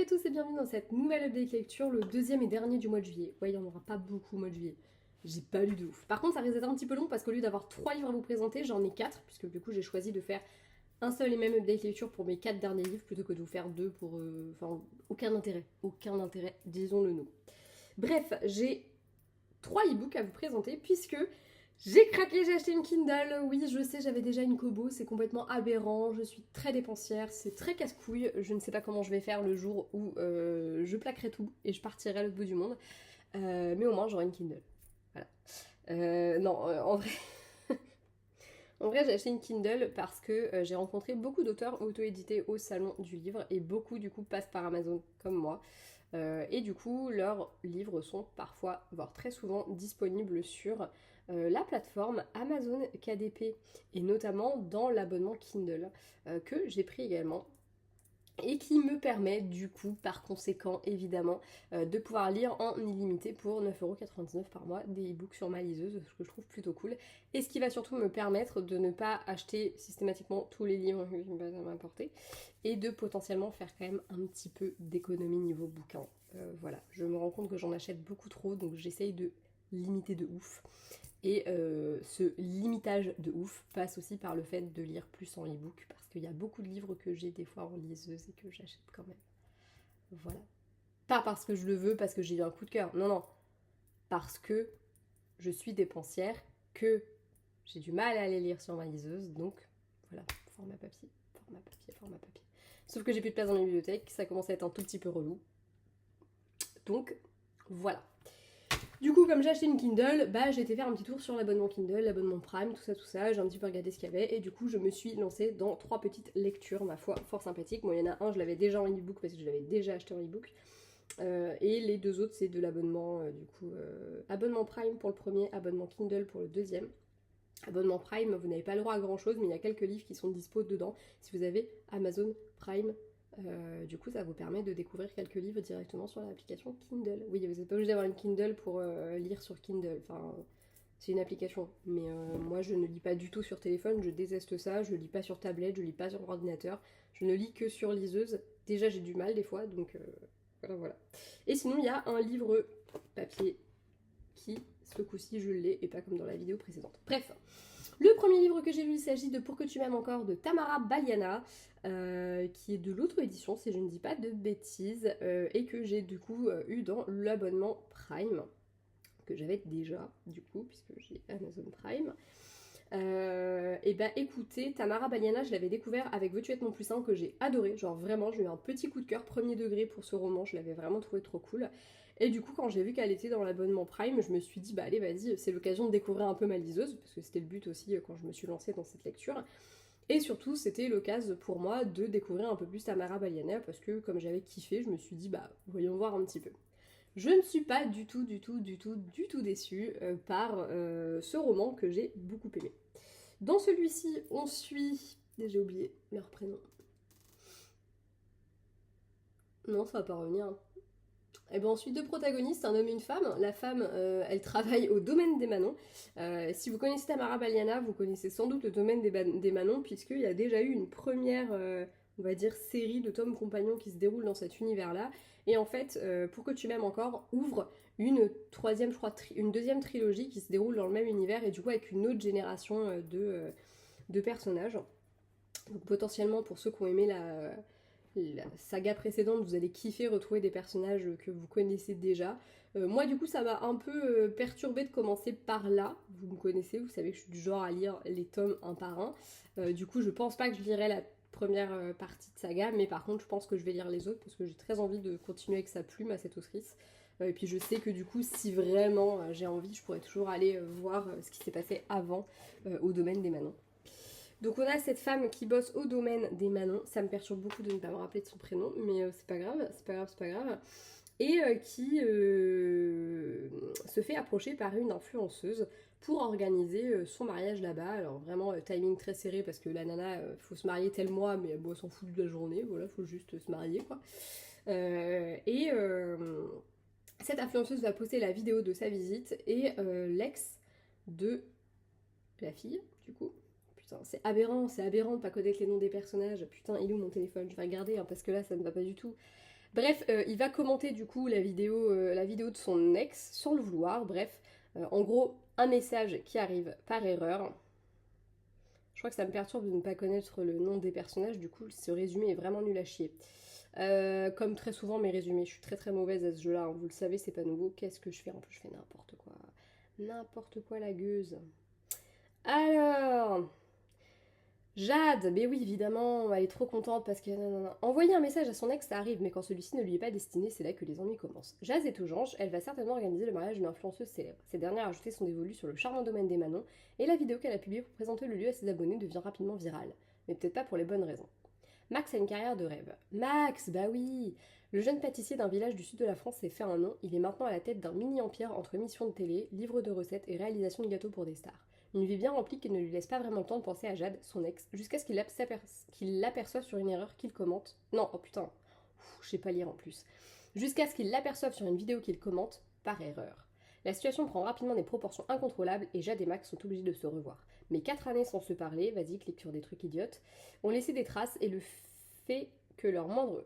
tous et bienvenue dans cette nouvelle update lecture, le deuxième et dernier du mois de juillet. Ouais, il n'y en aura pas beaucoup au mois de juillet. J'ai pas lu de ouf. Par contre, ça risque d'être un petit peu long parce qu'au lieu d'avoir 3 livres à vous présenter, j'en ai 4, puisque du coup j'ai choisi de faire un seul et même update lecture pour mes 4 derniers livres plutôt que de vous faire deux pour. Enfin, aucun intérêt, disons-le nous. Bref, j'ai 3 e-books à vous présenter puisque j'ai craqué, j'ai acheté une Kindle. Oui, je sais, j'avais déjà une Kobo, c'est complètement aberrant, je suis très dépensière, c'est très casse-couille. Je ne sais pas comment je vais faire le jour où je plaquerai tout et je partirai à l'autre bout du monde. Mais au moins, j'aurai une Kindle. Voilà. Non, en vrai, en vrai, j'ai acheté une Kindle parce que j'ai rencontré beaucoup d'auteurs auto-édités au salon du livre et beaucoup du coup passent par Amazon comme moi. Et du coup, leurs livres sont parfois, voire très souvent, disponibles sur la plateforme Amazon KDP et notamment dans l'abonnement Kindle que j'ai pris également et qui me permet du coup, par conséquent évidemment, de pouvoir lire en illimité pour 9,99€ par mois des e-books sur ma liseuse, ce que je trouve plutôt cool. Et ce qui va surtout me permettre de ne pas acheter systématiquement tous les livres qui me m'apporter et de potentiellement faire quand même un petit peu d'économie niveau bouquin. Voilà, je me rends compte que j'en achète beaucoup trop, donc j'essaye de limiter de ouf. Et ce limitage de ouf passe aussi par le fait de lire plus en e-book, parce qu'il y a beaucoup de livres que j'ai des fois en liseuse et que j'achète quand même. Voilà. Pas parce que je le veux, parce que j'ai eu un coup de cœur. Non, non. Parce que je suis dépensière, que j'ai du mal à les lire sur ma liseuse, donc voilà, format papier, format papier, format papier. Sauf que j'ai plus de place dans la bibliothèque, ça commence à être un tout petit peu relou. Donc voilà. Du coup, comme j'ai acheté une Kindle, bah j'ai été faire un petit tour sur l'abonnement Kindle, l'abonnement Prime, tout ça, j'ai un petit peu regardé ce qu'il y avait, et du coup je me suis lancée dans 3 petites lectures, ma foi, fort sympathiques. Moi, il y en a un, je l'avais déjà en e-book parce que je l'avais déjà acheté en e-book, et les deux autres, c'est de l'abonnement, abonnement Prime pour le premier, abonnement Kindle pour le deuxième. Abonnement Prime, vous n'avez pas le droit à grand chose, mais il y a quelques livres qui sont dispo dedans si vous avez Amazon Prime. Du coup, ça vous permet de découvrir quelques livres directement sur l'application Kindle. Oui, vous n'êtes pas obligé d'avoir une Kindle pour lire sur Kindle. Enfin, c'est une application. Mais moi, je ne lis pas du tout sur téléphone. Je déteste ça. Je lis pas sur tablette. Je lis pas sur ordinateur. Je ne lis que sur liseuse. Déjà, j'ai du mal des fois. Donc, voilà. Et sinon, il y a un livre papier qui, ce coup-ci, je l'ai. Et pas comme dans la vidéo précédente. Bref. Le premier livre que j'ai lu, il s'agit de Pour que tu m'aimes encore de Tamara Baliana, qui est de l'auto-édition, si je ne dis pas de bêtises, et que j'ai du coup eu dans l'abonnement Prime, que j'avais déjà, du coup, puisque j'ai Amazon Prime. Et bah écoutez, Tamara Baliana, je l'avais découvert avec Veux-tu être mon plus sain, que j'ai adoré, genre vraiment, j'ai eu un petit coup de cœur premier degré pour ce roman, je l'avais vraiment trouvé trop cool. Et du coup, quand j'ai vu qu'elle était dans l'abonnement Prime, je me suis dit, bah allez, vas-y, c'est l'occasion de découvrir un peu ma liseuse, parce que c'était le but aussi quand je me suis lancée dans cette lecture. Et surtout, c'était l'occasion pour moi de découvrir un peu plus Tamara Baliana, parce que comme j'avais kiffé, je me suis dit, bah voyons voir un petit peu. Je ne suis pas du tout déçue par ce roman que j'ai beaucoup aimé. Dans celui-ci, on suit... J'ai oublié leur prénom. Non, ça va pas revenir. Et ben ensuite, deux protagonistes, un homme et une femme. La femme, elle travaille au domaine des Manons. Si vous connaissez Tamara Baliana, vous connaissez sans doute le domaine des Manons, puisqu'il y a déjà eu une première, on va dire, série de tomes compagnons qui se déroule dans cet univers-là. Et en fait, Pour que tu m'aimes encore, ouvre une troisième, je crois, une deuxième trilogie qui se déroule dans le même univers, et du coup avec une autre génération de personnages. Donc potentiellement, pour ceux qui ont aimé la saga précédente, vous allez kiffer retrouver des personnages que vous connaissez déjà. Moi, du coup, ça m'a un peu perturbée de commencer par là. Vous me connaissez, vous savez que je suis du genre à lire les tomes un par un. Du coup, je pense pas que je lirai la première partie de saga, mais par contre, je pense que je vais lire les autres parce que j'ai très envie de continuer avec sa plume à cette autrice. Et puis je sais que du coup, si vraiment j'ai envie, je pourrais toujours aller voir ce qui s'est passé avant au domaine des Manons. Donc on a cette femme qui bosse au domaine des Manons, ça me perturbe beaucoup de ne pas me rappeler de son prénom, mais c'est pas grave, c'est pas grave. Et qui se fait approcher par une influenceuse pour organiser son mariage là-bas. Alors vraiment timing très serré parce que la nana, faut se marier tel mois, mais bon, elle s'en fout de la journée, voilà, faut juste se marier quoi. Cette influenceuse va poster la vidéo de sa visite et l'ex de la fille, du coup. Putain, c'est aberrant de pas connaître les noms des personnages. Putain, il est où mon téléphone? Je vais regarder hein, parce que là, ça ne va pas du tout. Bref, il va commenter du coup la vidéo de son ex sans le vouloir. Bref, en gros, un message qui arrive par erreur. Je crois que ça me perturbe de ne pas connaître le nom des personnages, du coup ce résumé est vraiment nul à chier. Comme très souvent mes résumés, je suis très très mauvaise à ce jeu-là, hein. Vous le savez, c'est pas nouveau. Qu'est-ce que je fais? En plus, je fais n'importe quoi. N'importe quoi la gueuse. Alors, Jade, mais oui, évidemment, elle est trop contente parce que... non. Envoyer un message à son ex, ça arrive, mais quand celui-ci ne lui est pas destiné, c'est là que les ennuis commencent. Jade est aux anges, elle va certainement organiser le mariage d'une influenceuse célèbre. Cette dernière a ajouté son dévolu sur le charmant domaine des Manons, et la vidéo qu'elle a publiée pour présenter le lieu à ses abonnés devient rapidement virale. Mais peut-être pas pour les bonnes raisons. Max a une carrière de rêve. Max, bah oui! Le jeune pâtissier d'un village du sud de la France s'est fait un nom, il est maintenant à la tête d'un mini-empire entre émissions de télé, livres de recettes et réalisation de gâteaux pour des stars. Une vie bien remplie qui ne lui laisse pas vraiment le temps de penser à Jade, son ex, jusqu'à ce qu'il l'aperçoive sur une erreur qu'il commente. Non, oh putain, je sais pas lire en plus. Jusqu'à ce qu'il l'aperçoive sur une vidéo qu'il commente par erreur. La situation prend rapidement des proportions incontrôlables et Jade et Max sont obligés de se revoir. Mais 4 années sans se parler, vas-y, clique sur des trucs idiotes, ont laissé des traces et le fait que leur moindre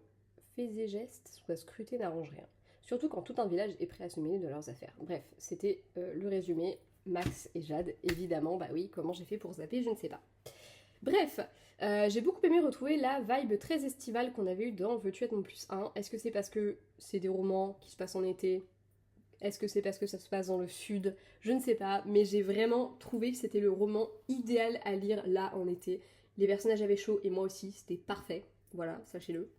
faits et gestes soit scruté n'arrange rien. Surtout quand tout un village est prêt à se mêler de leurs affaires. Bref, c'était le résumé. Max et Jade, évidemment, bah oui, comment j'ai fait pour zapper, je ne sais pas. Bref, j'ai beaucoup aimé retrouver la vibe très estivale qu'on avait eue dans Veux-tu être mon plus 1. Est-ce que c'est parce que c'est des romans qui se passent en été? Est-ce que c'est parce que ça se passe dans le sud? Je ne sais pas, mais j'ai vraiment trouvé que c'était le roman idéal à lire là en été. Les personnages avaient chaud et moi aussi, c'était parfait. Voilà, sachez-le.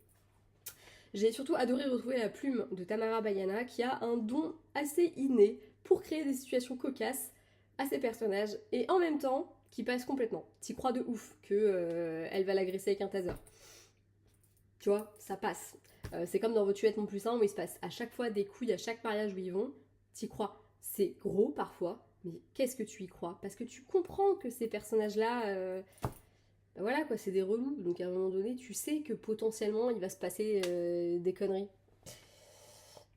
J'ai surtout adoré retrouver la plume de Tamara Bayana qui a un don assez inné pour créer des situations cocasses à ses personnages et en même temps qui passe complètement. T'y crois de ouf que elle va l'agresser avec un taser. Tu vois, ça passe. C'est comme dans Veux-tu être mon plus 1 où il se passe à chaque fois des couilles à chaque mariage où ils vont. T'y crois. C'est gros parfois, mais qu'est-ce que tu y crois? Parce que tu comprends que ces personnages-là... Ben voilà quoi, c'est des relous, donc à un moment donné, tu sais que potentiellement il va se passer des conneries.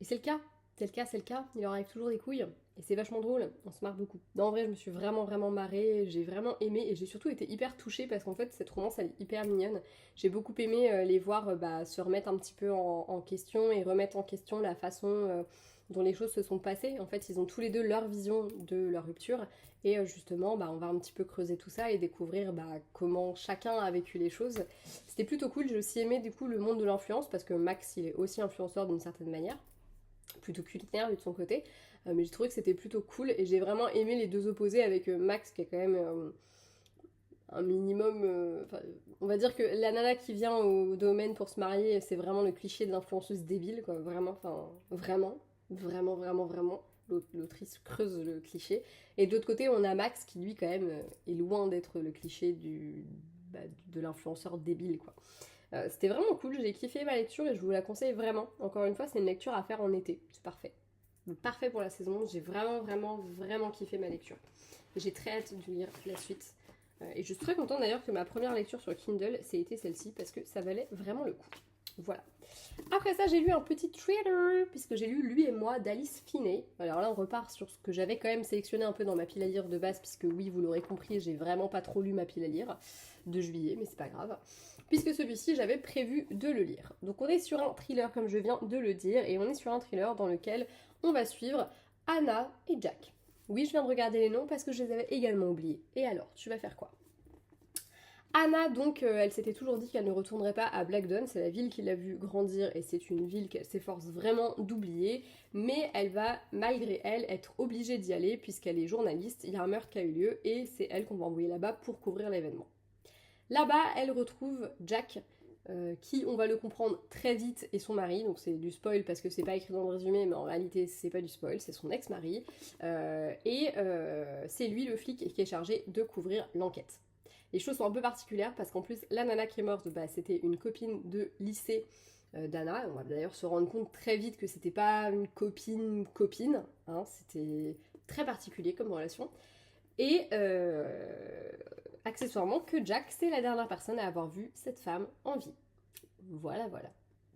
Et c'est le cas, c'est le cas, il leur arrive toujours des couilles, et c'est vachement drôle, on se marre beaucoup. Non, en vrai, je me suis vraiment marrée, j'ai vraiment aimé, et j'ai surtout été hyper touchée parce qu'en fait, cette romance, elle est hyper mignonne. J'ai beaucoup aimé les voir se remettre un petit peu en question et remettre en question la façon dont les choses se sont passées. En fait, ils ont tous les deux leur vision de leur rupture, et justement, on va un petit peu creuser tout ça et découvrir comment chacun a vécu les choses. C'était plutôt cool, j'ai aussi aimé du coup le monde de l'influence, parce que Max, il est aussi influenceur d'une certaine manière, plutôt culinaire lui de son côté, mais j'ai trouvé que c'était plutôt cool, et j'ai vraiment aimé les deux opposés avec Max, qui est quand même un minimum... on va dire que la nana qui vient au domaine pour se marier, c'est vraiment le cliché de l'influenceuse débile, quoi, vraiment, vraiment. L'autrice creuse le cliché. Et de l'autre côté, on a Max qui, lui, quand même, est loin d'être le cliché de l'influenceur débile, quoi. C'était vraiment cool, j'ai kiffé ma lecture et je vous la conseille vraiment. Encore une fois, c'est une lecture à faire en été, c'est parfait. Parfait pour la saison, j'ai vraiment kiffé ma lecture. J'ai très hâte de lire la suite. Et je suis très contente d'ailleurs que ma première lecture sur Kindle, c'est été celle-ci, parce que ça valait vraiment le coup. Voilà. Après ça, j'ai lu un petit thriller, puisque j'ai lu Lui et moi d'Alice Finney. Alors là, on repart sur ce que j'avais quand même sélectionné un peu dans ma pile à lire de base, puisque oui, vous l'aurez compris, j'ai vraiment pas trop lu ma pile à lire de juillet, mais c'est pas grave. Puisque celui-ci, j'avais prévu de le lire. Donc on est sur un thriller, comme je viens de le dire, et on est sur un thriller dans lequel on va suivre Anna et Jack. Oui, je viens de regarder les noms parce que je les avais également oubliés. Et alors, tu vas faire quoi? Anna, donc, elle s'était toujours dit qu'elle ne retournerait pas à Blackdown, c'est la ville qui l'a vue grandir et c'est une ville qu'elle s'efforce vraiment d'oublier, mais elle va, malgré elle, être obligée d'y aller puisqu'elle est journaliste, il y a un meurtre qui a eu lieu et c'est elle qu'on va envoyer là-bas pour couvrir l'événement. Là-bas, elle retrouve Jack, qui, on va le comprendre très vite, est son mari, donc c'est du spoil parce que c'est pas écrit dans le résumé, mais en réalité c'est pas du spoil, c'est son ex-mari, et c'est lui le flic qui est chargé de couvrir l'enquête. Les choses sont un peu particulières parce qu'en plus la nana qui est morte, c'était une copine de lycée d'Anna. On va d'ailleurs se rendre compte très vite que c'était pas une copine, hein, c'était très particulier comme relation. Et accessoirement que Jack, c'est la dernière personne à avoir vu cette femme en vie. Voilà.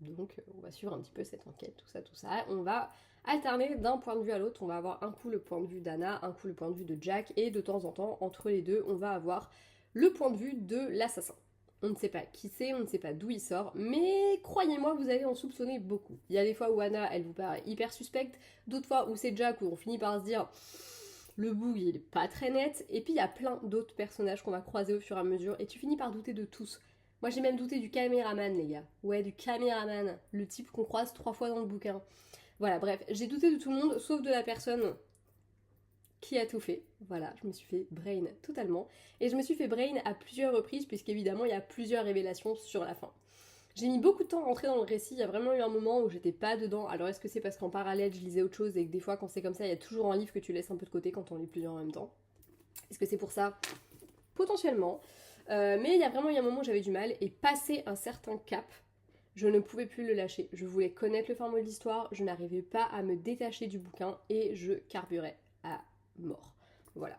Donc on va suivre un petit peu cette enquête, tout ça. On va alterner d'un point de vue à l'autre. On va avoir un coup le point de vue d'Anna, un coup le point de vue de Jack, et de temps en temps, entre les deux, on va avoir le point de vue de l'assassin. On ne sait pas qui c'est, on ne sait pas d'où il sort, mais croyez-moi, vous allez en soupçonner beaucoup. Il y a des fois où Anna, elle vous paraît hyper suspecte, d'autres fois où c'est Jack, où on finit par se dire le bout, il est pas très net, et puis il y a plein d'autres personnages qu'on va croiser au fur et à mesure, et tu finis par douter de tous. Moi j'ai même douté du caméraman, les gars. Ouais, du caméraman, le type qu'on croise 3 fois dans le bouquin. Voilà, bref, j'ai douté de tout le monde, sauf de la personne qui a tout fait. Voilà, je me suis fait brain totalement. Et je me suis fait brain à plusieurs reprises, puisqu'évidemment, il y a plusieurs révélations sur la fin. J'ai mis beaucoup de temps à rentrer dans le récit, il y a vraiment eu un moment où j'étais pas dedans. Alors est-ce que c'est parce qu'en parallèle je lisais autre chose et que des fois quand c'est comme ça, il y a toujours un livre que tu laisses un peu de côté quand on lit plusieurs en même temps? Est-ce que c'est pour ça? Potentiellement. Mais il y a vraiment eu un moment où j'avais du mal et passer un certain cap, je ne pouvais plus le lâcher. Je voulais connaître le format de l'histoire, je n'arrivais pas à me détacher du bouquin et je carburais à mort. Voilà.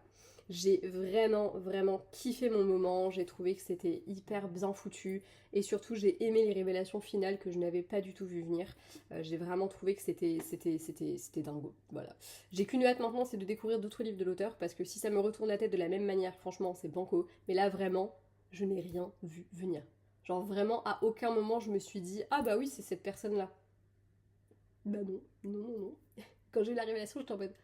J'ai vraiment, vraiment kiffé mon moment, j'ai trouvé que c'était hyper bien foutu et surtout j'ai aimé les révélations finales que je n'avais pas du tout vu venir. J'ai vraiment trouvé que c'était dingo. Voilà. J'ai qu'une hâte maintenant, c'est de découvrir d'autres livres de l'auteur parce que si ça me retourne la tête de la même manière, franchement, c'est banco. Mais là, vraiment, je n'ai rien vu venir. Genre vraiment, à aucun moment je me suis dit ah bah oui, c'est cette personne-là. Bah non, non, non, non. Quand j'ai eu la révélation, j'étais en mode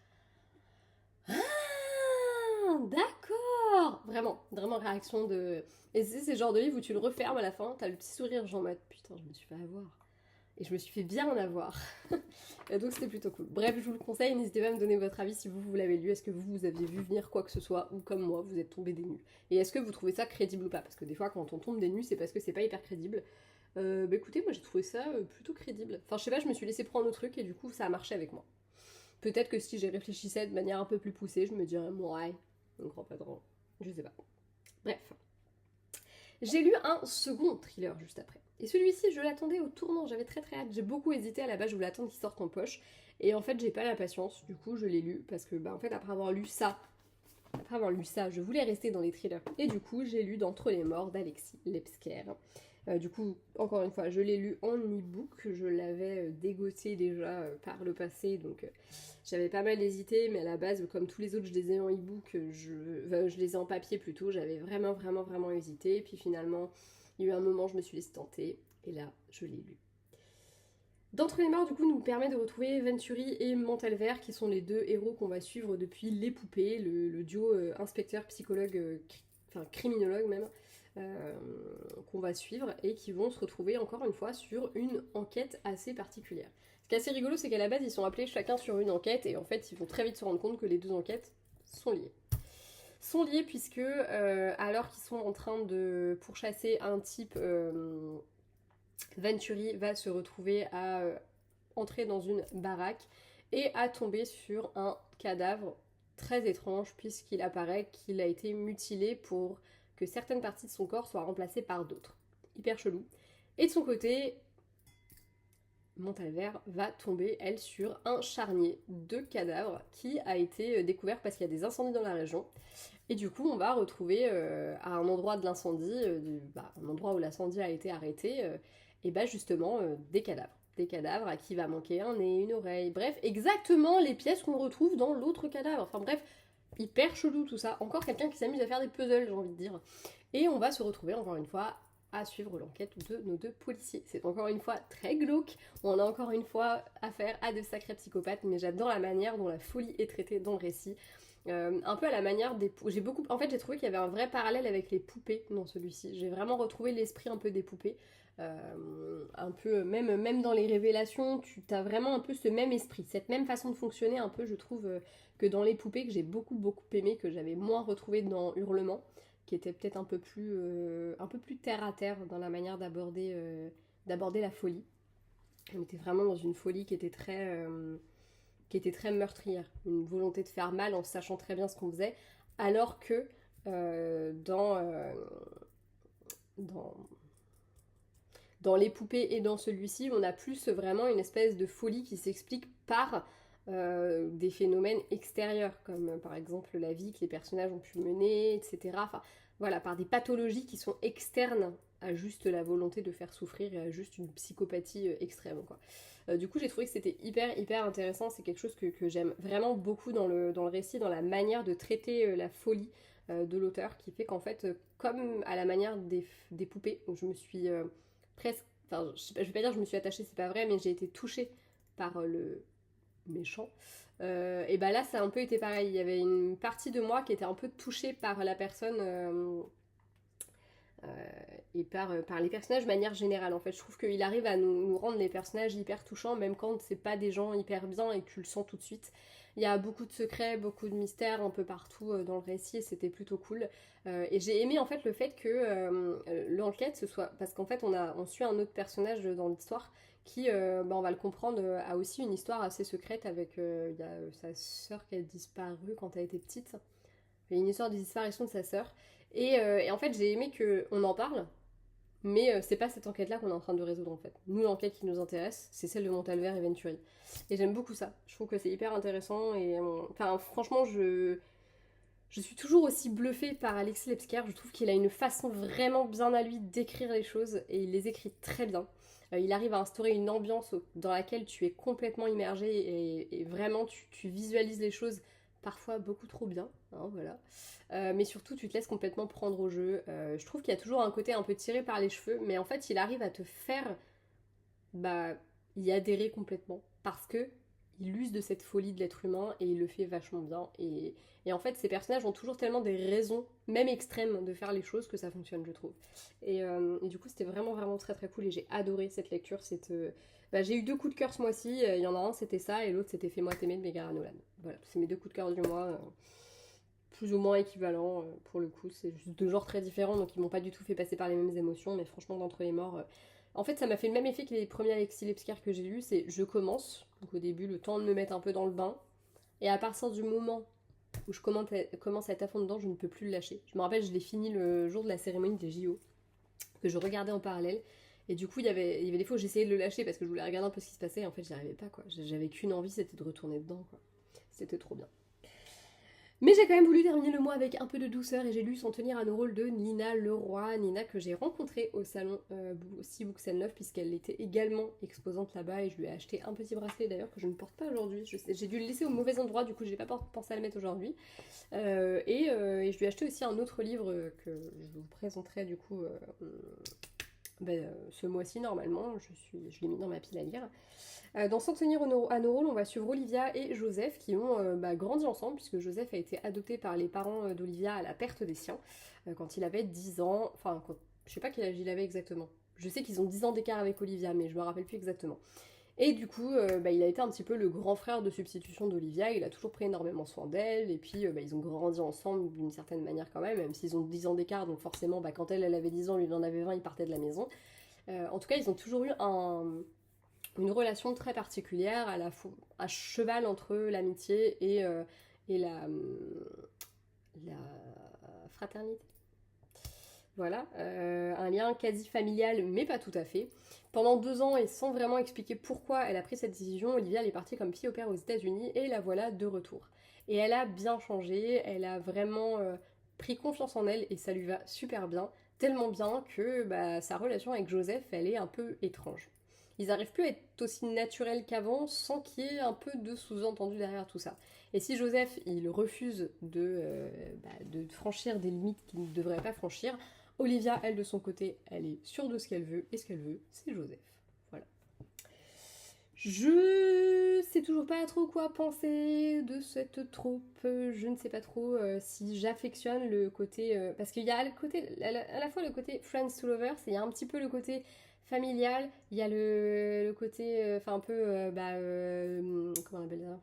ah, d'accord. Vraiment, vraiment réaction de. Et c'est le genre de livre où tu le refermes à la fin, t'as le petit sourire, genre en mode putain, je me suis fait avoir. Et je me suis fait bien en avoir. Et donc c'était plutôt cool. Bref, je vous le conseille, n'hésitez pas à me donner votre avis si vous l'avez lu. Est-ce que vous aviez vu venir quoi que ce soit, ou comme moi, vous êtes tombé des nues? Et est-ce que vous trouvez ça crédible ou pas? Parce que des fois, quand on tombe des nues, c'est parce que c'est pas hyper crédible. Bah écoutez, moi j'ai trouvé ça plutôt crédible. Enfin, je sais pas, je me suis laissé prendre au truc et du coup, ça a marché avec moi. Peut-être que si j'y réfléchissais de manière un peu plus poussée, je me dirais, ouais, on croit pas trop. Je sais pas. Bref. J'ai lu un second thriller juste après. Et celui-ci, je l'attendais au tournant, j'avais très très hâte. J'ai beaucoup hésité à la base, je voulais attendre qu'il sorte en poche. Et en fait, j'ai pas la patience, du coup, je l'ai lu parce que, bah, en fait, après avoir lu ça, je voulais rester dans les thrillers. Et du coup, j'ai lu D'entre les morts d'Alexis Lepsker. Du coup, encore une fois, je l'ai lu en e-book. Je l'avais dégoté déjà par le passé, donc j'avais pas mal hésité, mais à la base, comme tous les autres, je les ai en e-book, je les ai en papier plutôt. J'avais vraiment, vraiment, vraiment hésité. Et puis finalement, il y a eu un moment, je me suis laissée tenter, et là, je l'ai lu. D'entre les morts, du coup, nous permet de retrouver Venturi et Montalver, qui sont les deux héros qu'on va suivre depuis Les Poupées, le duo inspecteur-psychologue, enfin criminologue même, qu'on va suivre, et qui vont se retrouver encore une fois sur une enquête assez particulière. Ce qui est assez rigolo, c'est qu'à la base, ils sont appelés chacun sur une enquête, et en fait, ils vont très vite se rendre compte que les deux enquêtes sont liées. Sont liées puisque, alors qu'ils sont en train de pourchasser un type... Venturi va se retrouver à entrer dans une baraque et à tomber sur un cadavre très étrange puisqu'il apparaît qu'il a été mutilé pour que certaines parties de son corps soient remplacées par d'autres. Hyper chelou. Et de son côté, Montalver va tomber, elle, sur un charnier de cadavres qui a été découvert parce qu'il y a des incendies dans la région. Et du coup, on va retrouver à un endroit de l'incendie, un endroit où l'incendie a été arrêté, et bah justement des cadavres. Des cadavres à qui va manquer un nez, une oreille, bref, exactement les pièces qu'on retrouve dans l'autre cadavre. Enfin bref, hyper chelou tout ça. Encore quelqu'un qui s'amuse à faire des puzzles, j'ai envie de dire. Et on va se retrouver encore une fois à suivre l'enquête de nos deux policiers. C'est encore une fois très glauque, on a encore une fois affaire à de sacrés psychopathes, mais j'adore la manière dont la folie est traitée dans le récit. Un peu à la manière des j'ai trouvé qu'il y avait un vrai parallèle avec les poupées dans celui-ci. J'ai vraiment retrouvé l'esprit un peu des poupées. Un peu même dans les révélations, tu as vraiment un peu ce même esprit, cette même façon de fonctionner un peu, je trouve, que dans les poupées, que j'ai beaucoup aimé, que j'avais moins retrouvé dans Hurlement, qui était peut-être un peu plus terre à terre dans la manière d'aborder la folie. On était vraiment dans une folie qui était très meurtrière, une volonté de faire mal en sachant très bien ce qu'on faisait, alors que dans les poupées et dans celui-ci, on a plus vraiment une espèce de folie qui s'explique par des phénomènes extérieurs, comme par exemple la vie que les personnages ont pu mener, etc. Enfin, voilà, par des pathologies qui sont externes à juste la volonté de faire souffrir et à juste une psychopathie extrême, quoi. Du coup, j'ai trouvé que c'était hyper intéressant. C'est quelque chose que j'aime vraiment beaucoup dans le récit, dans la manière de traiter la folie. de l'auteur qui fait qu'en fait, comme à la manière des poupées, où je me suis presque, enfin je vais pas dire je me suis attachée, c'est pas vrai, mais j'ai été touchée par le méchant. Et bah là ça a un peu été pareil, il y avait une partie de moi qui était un peu touchée par la personne et par les personnages de manière générale en fait. Je trouve qu'il arrive à nous rendre les personnages hyper touchants même quand c'est pas des gens hyper bien et que tu le sens tout de suite. Il y a beaucoup de secrets, beaucoup de mystères un peu partout dans le récit et c'était plutôt cool. Et j'ai aimé en fait le fait que l'enquête ce soit... Parce qu'en fait on suit un autre personnage dans l'histoire qui, on va le comprendre, a aussi une histoire assez secrète avec... Il y a sa sœur qui a disparu quand elle était petite. Il y a une histoire de disparition de sa sœur. Et en fait, j'ai aimé qu'on en parle, mais c'est pas cette enquête-là qu'on est en train de résoudre en fait. Nous, l'enquête qui nous intéresse, c'est celle de Montalver et Venturi. Et j'aime beaucoup ça. Je trouve que c'est hyper intéressant. Et enfin, franchement, je suis toujours aussi bluffée par Alexis Lepsker. Je trouve qu'il a une façon vraiment bien à lui d'écrire les choses et il les écrit très bien. Il arrive à instaurer une ambiance dans laquelle tu es complètement immergé et vraiment tu visualises les choses parfois beaucoup trop bien, hein, voilà. Mais surtout tu te laisses complètement prendre au jeu. Je trouve qu'il y a toujours un côté un peu tiré par les cheveux, mais en fait il arrive à te faire bah, y adhérer complètement parce que il use de cette folie de l'être humain et il le fait vachement bien. Et en fait, ces personnages ont toujours tellement des raisons, même extrêmes, de faire les choses que ça fonctionne, je trouve. Et du coup, c'était vraiment, vraiment très, très cool et j'ai adoré cette lecture. J'ai eu 2 coups de cœur ce mois-ci. Il y en a un, c'était ça, et l'autre, c'était Fais-moi t'aimer de Megan Nolan. Voilà, c'est mes 2 coups de cœur du mois. Plus ou moins équivalents pour le coup. C'est juste 2 genres très différents, donc ils m'ont pas du tout fait passer par les mêmes émotions. Mais franchement, d'entre les morts. En fait, ça m'a fait le même effet que les premiers Alexis Lepsker que j'ai lus. C'est je commence, donc au début, le temps de me mettre un peu dans le bain. Et à partir du moment où je commence à être à fond dedans, je ne peux plus le lâcher. Je me rappelle, je l'ai fini le jour de la cérémonie des JO, que je regardais en parallèle. Et du coup, il y avait des fois où j'essayais de le lâcher parce que je voulais regarder un peu ce qui se passait. Et en fait, j'y arrivais pas, quoi. J'avais qu'une envie, c'était de retourner dedans, quoi. C'était trop bien. Mais j'ai quand même voulu terminer le mois avec un peu de douceur et j'ai lu Sans tenir à nos rôles de Nina Leroy. Nina que j'ai rencontrée au salon Sea Books and Love puisqu'elle était également exposante là-bas et je lui ai acheté un petit bracelet d'ailleurs que je ne porte pas aujourd'hui. J'ai dû le laisser au mauvais endroit, du coup j'ai pas pensé à le mettre aujourd'hui. Et je lui ai acheté aussi un autre livre que je vous présenterai du coup ce mois-ci normalement. Je l'ai mis dans ma pile à lire. Dans Sans tenir à nos rôles, on va suivre Olivia et Joseph qui ont grandi ensemble, puisque Joseph a été adopté par les parents d'Olivia à la perte des siens, quand il avait 10 ans, enfin, je sais pas quel âge il avait exactement. Je sais qu'ils ont 10 ans d'écart avec Olivia, mais je me rappelle plus exactement. Et du coup, il a été un petit peu le grand frère de substitution d'Olivia, il a toujours pris énormément soin d'elle, et puis ils ont grandi ensemble d'une certaine manière quand même si ils ont 10 ans d'écart, donc forcément, quand elle avait 10 ans, lui il en avait 20, il partait de la maison. En tout cas, ils ont toujours eu une relation très particulière, à cheval entre l'amitié et la fraternité. Voilà, un lien quasi familial, mais pas tout à fait. Pendant 2 ans, et sans vraiment expliquer pourquoi elle a pris cette décision, Olivia elle est partie comme fille au père aux États-Unis et la voilà de retour. Et elle a bien changé, elle a vraiment pris confiance en elle et ça lui va super bien, tellement bien que sa relation avec Joseph, elle est un peu étrange. Ils n'arrivent plus à être aussi naturels qu'avant sans qu'il y ait un peu de sous-entendu derrière tout ça. Et si Joseph, il refuse de franchir des limites qu'il ne devrait pas franchir, Olivia, elle de son côté, elle est sûre de ce qu'elle veut, et ce qu'elle veut, c'est Joseph. Voilà. Je sais toujours pas trop quoi penser de cette troupe. Je ne sais pas trop si j'affectionne le côté... parce qu'il y a à la fois le côté Friends to Lovers, et il y a un petit peu le côté familial, il y a le côté... un peu... comment on appelle ça,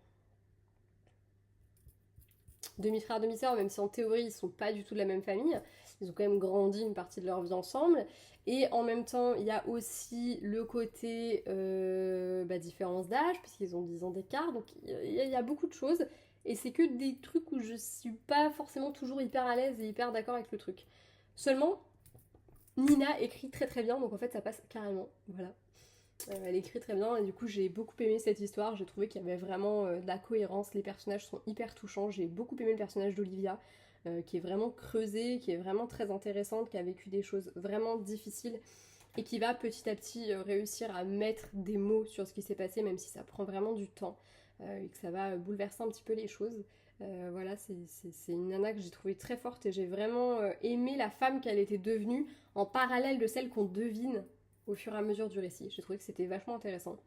demi-frère, demi-sœur, même si en théorie ils sont pas du tout de la même famille. Ils ont quand même grandi une partie de leur vie ensemble. Et en même temps, il y a aussi le côté différence d'âge, puisqu'ils ont 10 ans d'écart. Donc il y a beaucoup de choses. Et c'est que des trucs où je suis pas forcément toujours hyper à l'aise et hyper d'accord avec le truc. Seulement, Nina écrit très très bien, donc en fait ça passe carrément. Voilà. Elle écrit très bien et du coup j'ai beaucoup aimé cette histoire, j'ai trouvé qu'il y avait vraiment de la cohérence, les personnages sont hyper touchants, j'ai beaucoup aimé le personnage d'Olivia qui est vraiment creusée, qui est vraiment très intéressante, qui a vécu des choses vraiment difficiles et qui va petit à petit réussir à mettre des mots sur ce qui s'est passé même si ça prend vraiment du temps et que ça va bouleverser un petit peu les choses. Voilà, c'est une nana que j'ai trouvée très forte et j'ai vraiment aimé la femme qu'elle était devenue en parallèle de celle qu'on devine au fur et à mesure du récit. J'ai trouvé que c'était vachement intéressant.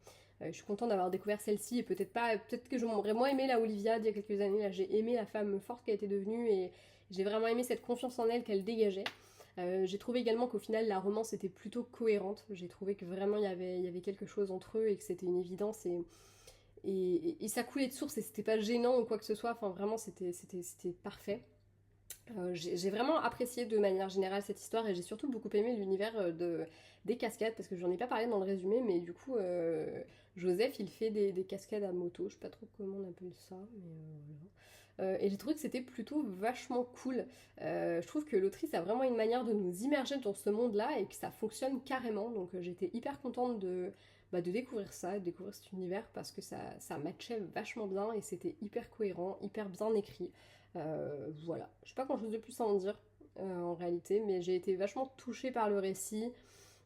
Je suis contente d'avoir découvert celle-ci et peut-être que j'aurais moins aimé la Olivia d'il y a quelques années. Là, j'ai aimé la femme forte qu'elle était devenue et j'ai vraiment aimé cette confiance en elle qu'elle dégageait. J'ai trouvé également qu'au final la romance était plutôt cohérente. J'ai trouvé que vraiment il y avait quelque chose entre eux et que c'était une évidence et ça coulait de source et c'était pas gênant ou quoi que ce soit. Enfin vraiment c'était parfait. J'ai vraiment apprécié de manière générale cette histoire et j'ai surtout beaucoup aimé l'univers des cascades parce que j'en ai pas parlé dans le résumé mais du coup Joseph il fait des cascades à moto, je sais pas trop comment on appelle ça mais voilà. Et j'ai trouvé que c'était plutôt vachement cool. Je trouve que l'autrice a vraiment une manière de nous immerger dans ce monde-là et que ça fonctionne carrément. Donc j'étais hyper contente de découvrir ça, de découvrir cet univers parce que ça matchait vachement bien et c'était hyper cohérent, hyper bien écrit. Voilà, je sais pas grand chose de plus à en dire en réalité, mais j'ai été vachement touchée par le récit.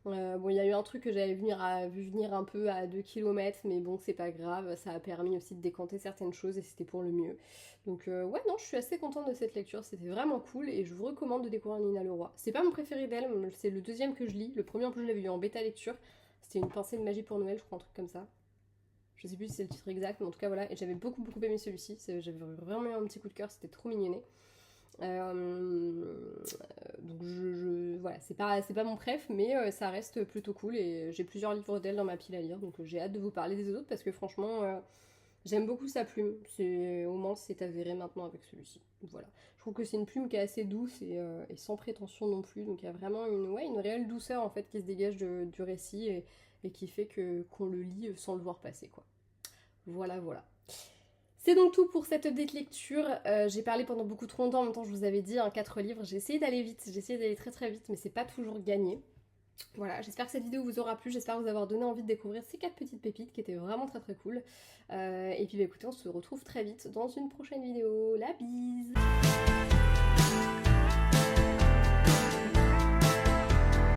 Bon, il y a eu un truc que j'avais vu venir un peu à 2 km, mais bon, c'est pas grave, ça a permis aussi de décanter certaines choses et c'était pour le mieux. Donc, ouais, non, je suis assez contente de cette lecture, c'était vraiment cool et je vous recommande de découvrir Nina Leroy. C'est pas mon préféré d'elle, c'est le deuxième que je lis. Le premier en plus, je l'avais lu en bêta lecture, c'était Une pincée de magie pour Noël, je crois, un truc comme ça. Je sais plus si c'est le titre exact, mais en tout cas, voilà, et j'avais beaucoup aimé celui-ci, j'avais vraiment eu un petit coup de cœur, c'était trop mignonné. Donc voilà, c'est pas mon préf, mais ça reste plutôt cool et j'ai plusieurs livres d'elle dans ma pile à lire, donc j'ai hâte de vous parler des autres parce que franchement, j'aime beaucoup sa plume. Au moins c'est avéré maintenant avec celui-ci. Voilà, je trouve que c'est une plume qui est assez douce et sans prétention non plus, donc il y a vraiment une réelle douceur en fait qui se dégage du récit et qui fait qu'on le lit sans le voir passer quoi. Voilà. C'est donc tout pour cette update lecture. J'ai parlé pendant beaucoup trop longtemps, en même temps je vous avais dit, 4 livres. J'ai essayé d'aller vite, j'ai essayé d'aller très vite, mais c'est pas toujours gagné. Voilà, j'espère que cette vidéo vous aura plu, j'espère vous avoir donné envie de découvrir ces 4 petites pépites qui étaient vraiment très cool. Et puis écoutez, on se retrouve très vite dans une prochaine vidéo. La bise!